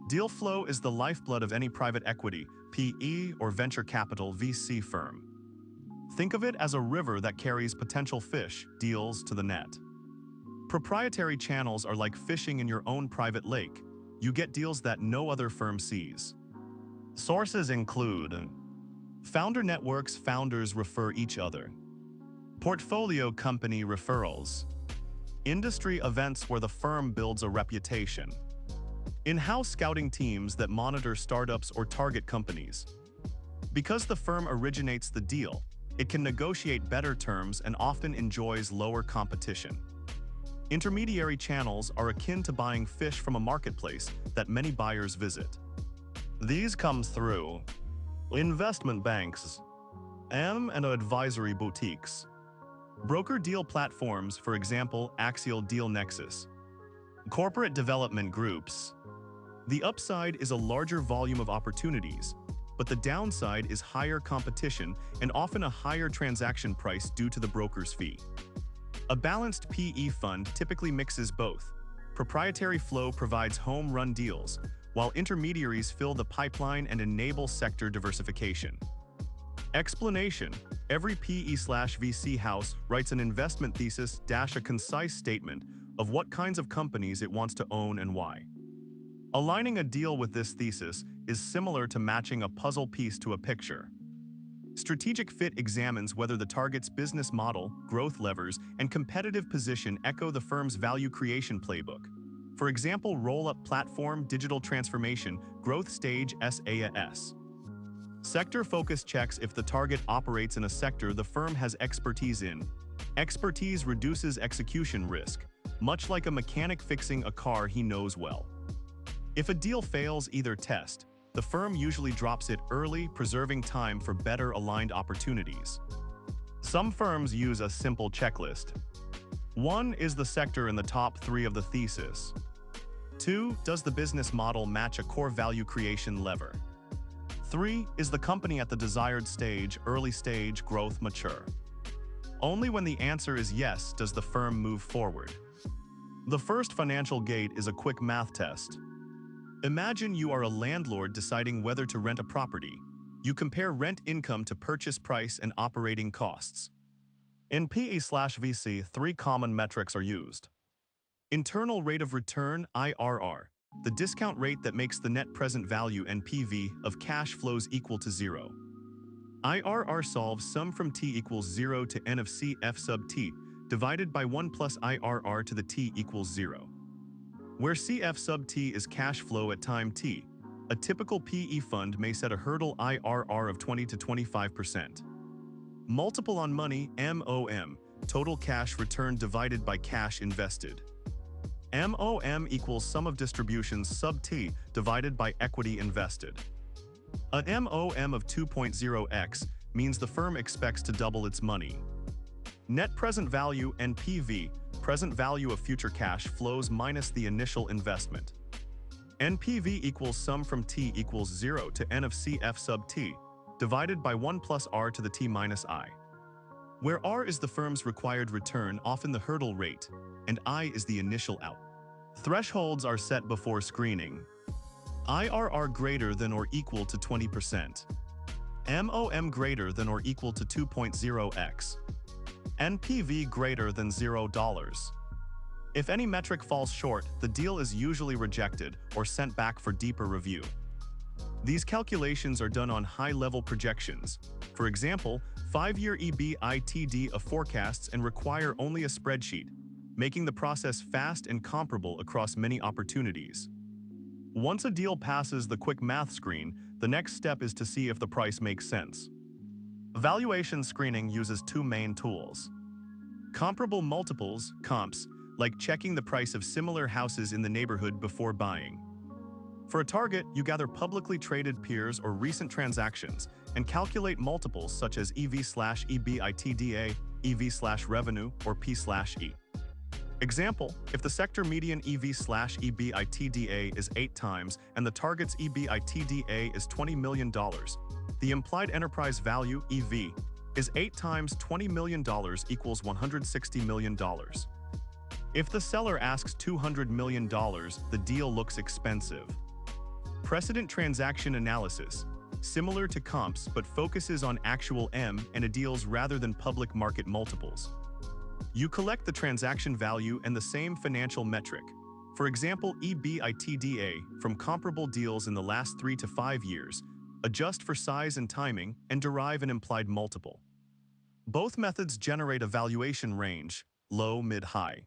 Deal flow is the lifeblood of any private equity, PE, or venture capital VC firm. Think of it as a river that carries potential fish, deals, to the net. Proprietary channels are like fishing in your own private lake. You get deals that no other firm sees. Sources include founder networks. Founders refer each other. Portfolio company referrals. Industry events where the firm builds a reputation. In-house scouting teams that monitor startups or target companies. Because the firm originates the deal, it can negotiate better terms and often enjoys lower competition. Intermediary channels are akin to buying fish from a marketplace that many buyers visit. These come through investment banks, M&A advisory boutiques, broker deal platforms, for example, Axial Deal Nexus, corporate development groups. The upside is a larger volume of opportunities, but the downside is higher competition and often a higher transaction price due to the broker's fee. A balanced PE fund typically mixes both. Proprietary flow provides home-run deals, while intermediaries fill the pipeline and enable sector diversification. Explanation: every PE/VC house writes an investment thesis - a concise statement of what kinds of companies it wants to own and why. Aligning a deal with this thesis is similar to matching a puzzle piece to a picture. Strategic fit examines whether the target's business model, growth levers, and competitive position echo the firm's value creation playbook. For example, roll-up platform, digital transformation, growth stage, SaaS. Sector focus checks if the target operates in a sector the firm has expertise in. Expertise reduces execution risk, much like a mechanic fixing a car he knows well. If a deal fails either test, the firm usually drops it early, preserving time for better aligned opportunities. Some firms use a simple checklist. 1. Is the sector in the top 3 of the thesis? 2. Does the business model match a core value creation lever? 3. Is the company at the desired stage, early stage, growth, mature? Only when the answer is yes does the firm move forward. The first financial gate is a quick math test. Imagine you are a landlord deciding whether to rent a property. You compare rent income to purchase price and operating costs. In PE/VC, 3 common metrics are used. Internal rate of return, IRR, the discount rate that makes the net present value, NPV, of cash flows equal to 0. IRR solves sum from t equals 0 to n of CF sub t, divided by 1 plus IRR to the t equals 0. Where CF sub t is cash flow at time t, a typical PE fund may set a hurdle IRR of 20 to 25%. Multiple on money, MOM, total cash return divided by cash invested. MOM equals sum of distributions sub t divided by equity invested. An MOM of 2.0x means the firm expects to double its money. Net present value, NPV, present value of future cash flows minus the initial investment. NPV equals sum from t equals 0 to n of CF sub t, divided by 1 plus r to the t minus I. Where r is the firm's required return, often the hurdle rate, and I is the initial out. Thresholds are set before screening. IRR greater than or equal to 20%. MOM greater than or equal to 2.0x. NPV greater than $0. If any metric falls short, the deal is usually rejected or sent back for deeper review. These calculations are done on high-level projections. For example, 5-year EBITDA of forecasts and require only a spreadsheet, making the process fast and comparable across many opportunities. Once a deal passes the quick math screen, the next step is to see if the price makes sense. Valuation screening uses 2 main tools. Comparable multiples, comps, like checking the price of similar houses in the neighborhood before buying. For a target, you gather publicly traded peers or recent transactions and calculate multiples such as EV/EBITDA, EV/revenue, or P/E. Example, if the sector median EV/EBITDA is 8 times and the target's EBITDA is $20 million, the implied enterprise value, EV, is 8 times $20 million equals $160 million. If the seller asks $200 million, the deal looks expensive. Precedent transaction analysis, similar to comps but focuses on actual M&A deals rather than public market multiples. You collect the transaction value and the same financial metric, for example EBITDA, from comparable deals in the last 3 to 5 years, adjust for size and timing, and derive an implied multiple. Both methods generate a valuation range, low, mid, high.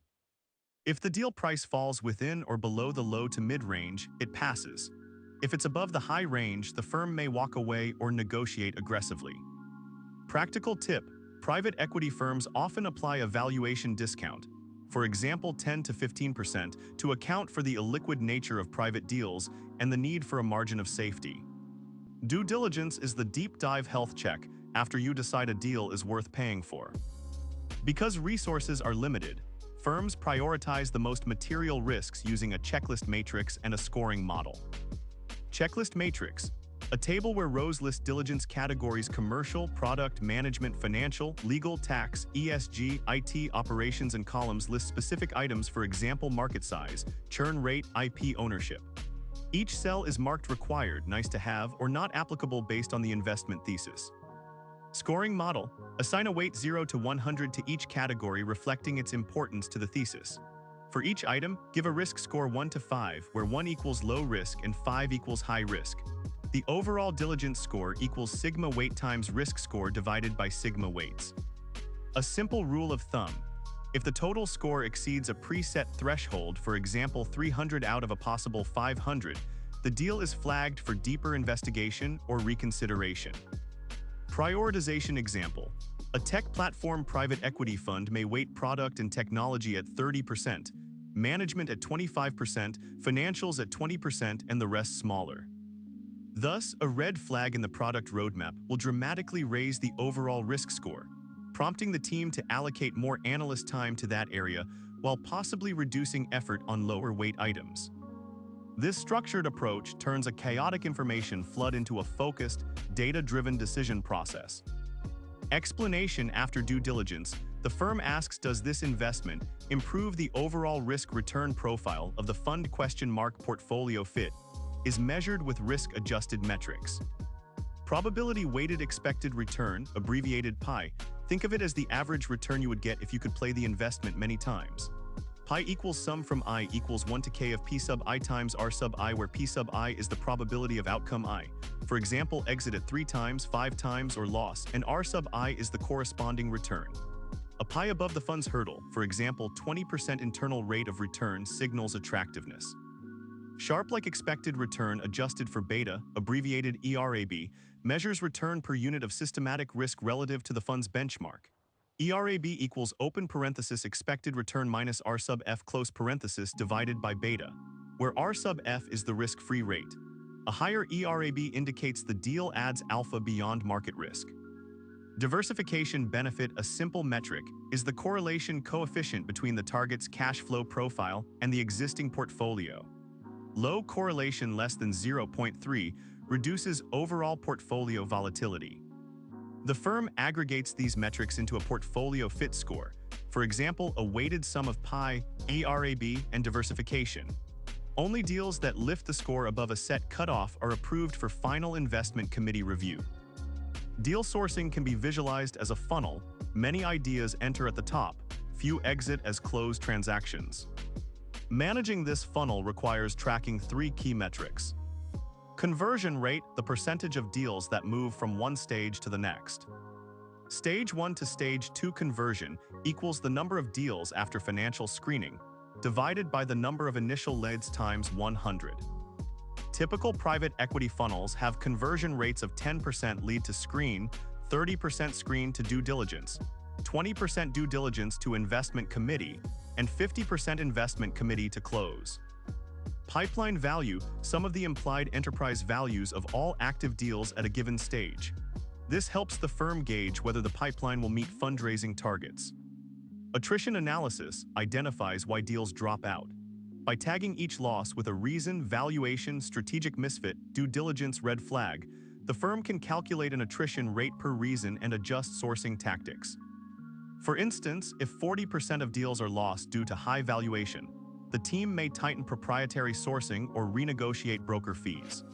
If the deal price falls within or below the low to mid range, it passes. If it's above the high range, the firm may walk away or negotiate aggressively. Practical tip: private equity firms often apply a valuation discount, for example 10 to 15%, to account for the illiquid nature of private deals and the need for a margin of safety. Due diligence is the deep dive health check after you decide a deal is worth paying for. Because resources are limited, firms prioritize the most material risks using a checklist matrix and a scoring model. Checklist matrix: a table where rows list diligence categories: commercial, product, management, financial, legal, tax, ESG, IT, operations, and columns list specific items, for example market size, churn rate, IP ownership. Each cell is marked required, nice to have, or not applicable based on the investment thesis. Scoring model: assign a weight 0 to 100 to each category reflecting its importance to the thesis. For each item, give a risk score 1 to 5, where 1 equals low risk and 5 equals high risk. The overall diligence score equals sigma weight times risk score divided by sigma weights. A simple rule of thumb: if the total score exceeds a preset threshold, for example 300 out of a possible 500, the deal is flagged for deeper investigation or reconsideration. Prioritization example: a tech platform private equity fund may weight product and technology at 30%, management at 25%, financials at 20%, and the rest smaller. Thus, a red flag in the product roadmap will dramatically raise the overall risk score, prompting the team to allocate more analyst time to that area while possibly reducing effort on lower weight items. This structured approach turns a chaotic information flood into a focused, data-driven decision process. Explanation: after due diligence, the firm asks, does this investment improve the overall risk-return profile of the fund? Portfolio fit is measured with risk-adjusted metrics. Probability-weighted expected return, abbreviated PI, think of it as the average return you would get if you could play the investment many times. Pi equals sum from I equals 1 to k of P sub I times R sub I, where P sub I is the probability of outcome I. For example, exit at 3 times, 5 times, or loss, and R sub I is the corresponding return. A pi above the fund's hurdle, for example 20% internal rate of return, signals attractiveness. Sharp like expected return adjusted for beta, abbreviated ERAB, measures return per unit of systematic risk relative to the fund's benchmark. ERAB equals open parenthesis expected return minus R sub F close parenthesis divided by beta, where R sub F is the risk-free rate. A higher ERAB indicates the deal adds alpha beyond market risk. Diversification benefit: a simple metric is the correlation coefficient between the target's cash flow profile and the existing portfolio. Low correlation less than 0.3 reduces overall portfolio volatility. The firm aggregates these metrics into a portfolio fit score, for example a weighted sum of PI, ERAB, and diversification. Only deals that lift the score above a set cutoff are approved for final investment committee review. Deal sourcing can be visualized as a funnel: many ideas enter at the top, few exit as closed transactions. Managing this funnel requires tracking 3 key metrics. Conversion rate: the percentage of deals that move from one stage to the next. Stage 1 to Stage 2 conversion equals the number of deals after financial screening, divided by the number of initial leads times 100. Typical private equity funnels have conversion rates of 10% lead to screen, 30% screen to due diligence, 20% due diligence to investment committee, and 50% investment committee to close. Pipeline value: sum of the implied enterprise values of all active deals at a given stage. This helps the firm gauge whether the pipeline will meet fundraising targets. Attrition analysis identifies why deals drop out. By tagging each loss with a reason, valuation, strategic misfit, due diligence, red flag, the firm can calculate an attrition rate per reason and adjust sourcing tactics. For instance, if 40% of deals are lost due to high valuation, the team may tighten proprietary sourcing or renegotiate broker fees.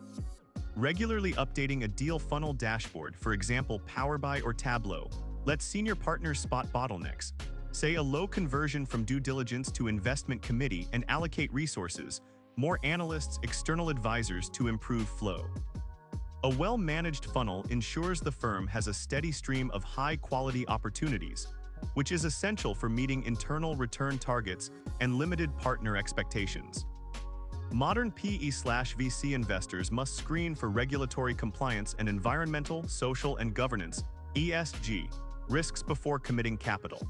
Regularly updating a deal funnel dashboard, for example Power BI or Tableau, lets senior partners spot bottlenecks, say a low conversion from due diligence to investment committee, and allocate resources, more analysts, external advisors to improve flow. A well-managed funnel ensures the firm has a steady stream of high-quality opportunities, which is essential for meeting internal return targets and limited partner expectations. Modern PE/VC investors must screen for regulatory compliance and environmental, social, and governance (ESG) risks before committing capital.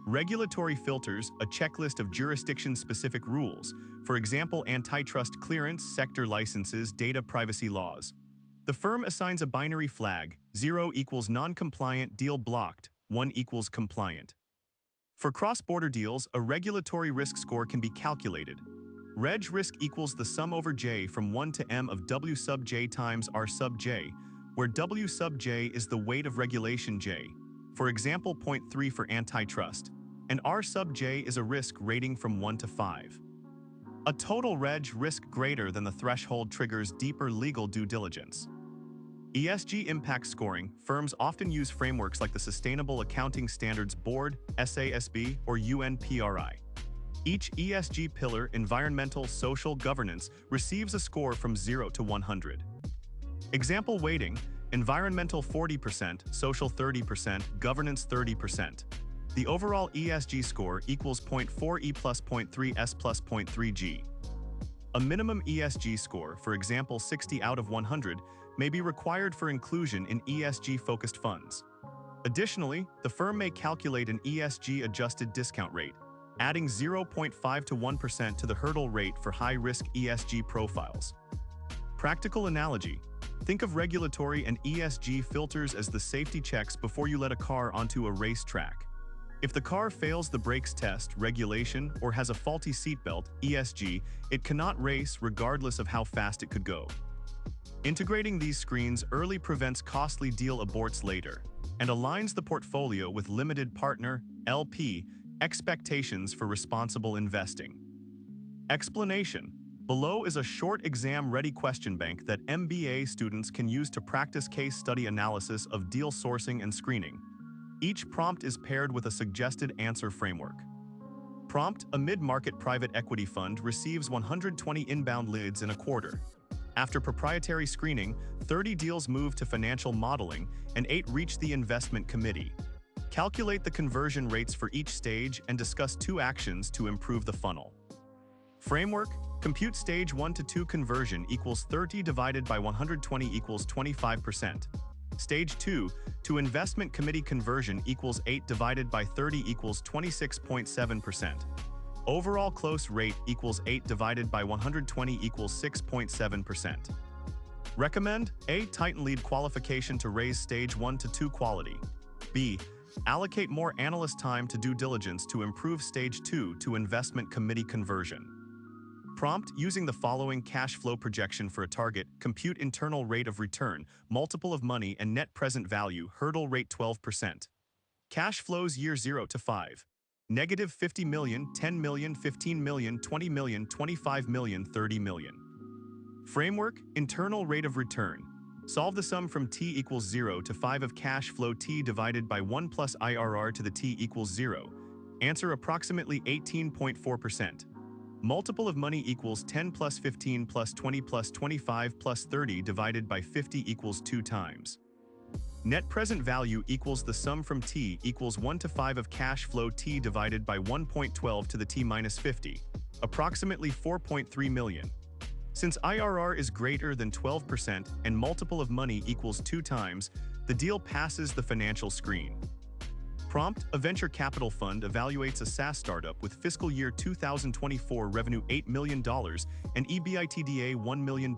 Regulatory filters, a checklist of jurisdiction-specific rules, for example antitrust clearance, sector licenses, data privacy laws. The firm assigns a binary flag, 0 equals non-compliant, deal blocked, 1 equals compliant. For cross-border deals, a regulatory risk score can be calculated. Reg risk equals the sum over J from 1 to M of W sub J times R sub J, where W sub J is the weight of regulation J, for example 0.3 for antitrust, and R sub J is a risk rating from 1 to 5. A total reg risk greater than the threshold triggers deeper legal due diligence. ESG impact scoring, firms often use frameworks like the Sustainable Accounting Standards Board, SASB, or UNPRI. Each ESG pillar, environmental, social, governance, receives a score from 0 to 100. Example weighting, environmental 40%, social 30%, governance 30%. The overall ESG score equals 0.4 E plus 0.3 S plus 0.3 G. A minimum ESG score, for example 60 out of 100, may be required for inclusion in ESG-focused funds. Additionally, the firm may calculate an ESG-adjusted discount rate, adding 0.5 to 1% to the hurdle rate for high-risk ESG profiles. Practical analogy: think of regulatory and ESG filters as the safety checks before you let a car onto a racetrack. If the car fails the brakes test, regulation, or has a faulty seatbelt, ESG, it cannot race regardless of how fast it could go. Integrating these screens early prevents costly deal aborts later and aligns the portfolio with limited partner, LP, expectations for responsible investing. Explanation: below is a short exam-ready question bank that MBA students can use to practice case study analysis of deal sourcing and screening. Each prompt is paired with a suggested answer framework. Prompt: a mid-market private equity fund receives 120 inbound leads in a quarter. After proprietary screening, 30 deals move to financial modeling and 8 reach the investment committee. Calculate the conversion rates for each stage and discuss 2 actions to improve the funnel. Framework: compute stage 1 to 2 conversion equals 30 divided by 120 equals 25%. Stage 2 to investment committee conversion equals 8 divided by 30 equals 26.7%. Overall close rate equals 8 divided by 120 equals 6.7%. Recommend: A. Tighten lead qualification to raise stage 1 to 2 quality. B. Allocate more analyst time to due diligence to improve stage 2 to investment committee conversion. Prompt: using the following cash flow projection for a target, compute internal rate of return, multiple of money and net present value, hurdle rate 12%. Cash flows year 0 to 5. Negative 50 million, 10 million, 15 million, 20 million, 25 million, 30 million. Framework: internal rate of return. Solve the sum from t equals 0 to 5 of cash flow t divided by 1 plus IRR to the t equals 0. Answer approximately 18.4%. Multiple of money equals 10 plus 15 plus 20 plus 25 plus 30 divided by 50 equals 2 times. Net present value equals the sum from t equals 1 to 5 of cash flow t divided by 1.12 to the t minus 50, approximately 4.3 million. Since IRR is greater than 12% and multiple of money equals 2 times, the deal passes the financial screen. Prompt: a venture capital fund evaluates a SaaS startup with fiscal year 2024 revenue $8 million and EBITDA $1 million.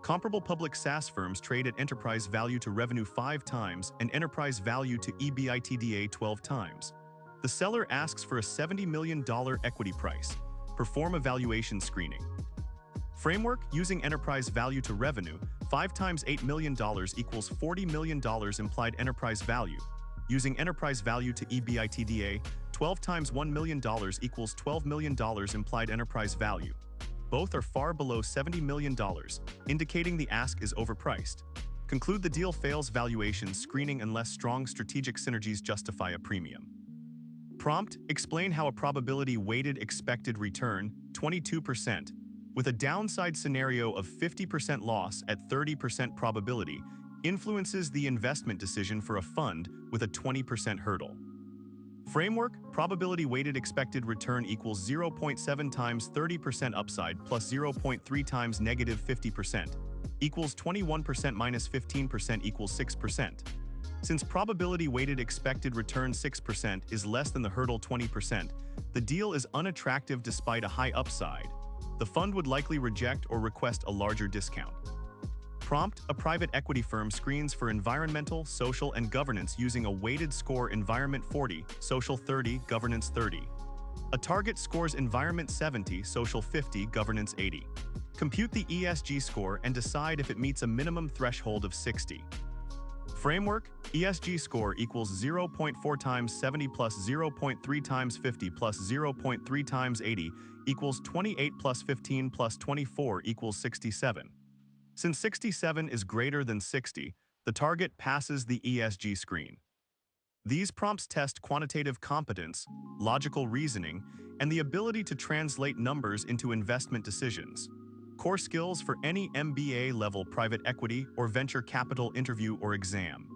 Comparable public SaaS firms trade at enterprise value to revenue 5 times and enterprise value to EBITDA 12 times. The seller asks for a $70 million equity price. Perform evaluation screening. Framework: using enterprise value to revenue, 5 times $8 million equals $40 million implied enterprise value. Using enterprise value to EBITDA, 12 times $1 million equals $12 million implied enterprise value. Both are far below $70 million, indicating the ask is overpriced. Conclude the deal fails valuation screening unless strong strategic synergies justify a premium. Prompt: explain how a probability-weighted expected return, 22%, with a downside scenario of 50% loss at 30% probability, influences the investment decision for a fund with a 20% hurdle. Framework: probability-weighted expected return equals 0.7 times 30% upside plus 0.3 times negative 50%, equals 21% minus 15% equals 6%. Since probability-weighted expected return 6% is less than the hurdle 20%, the deal is unattractive despite a high upside. The fund would likely reject or request a larger discount. Prompt: a private equity firm screens for environmental, social, and governance using a weighted score environment 40, social 30, governance 30. A target scores environment 70, social 50, governance 80. Compute the ESG score and decide if it meets a minimum threshold of 60. Framework: ESG score equals 0.4 times 70 plus 0.3 times 50 plus 0.3 times 80 equals 28 plus 15 plus 24 equals 67. Since 67 is greater than 60, the target passes the ESG screen. These prompts test quantitative competence, logical reasoning, and the ability to translate numbers into investment decisions. Core skills for any MBA-level private equity or venture capital interview or exam.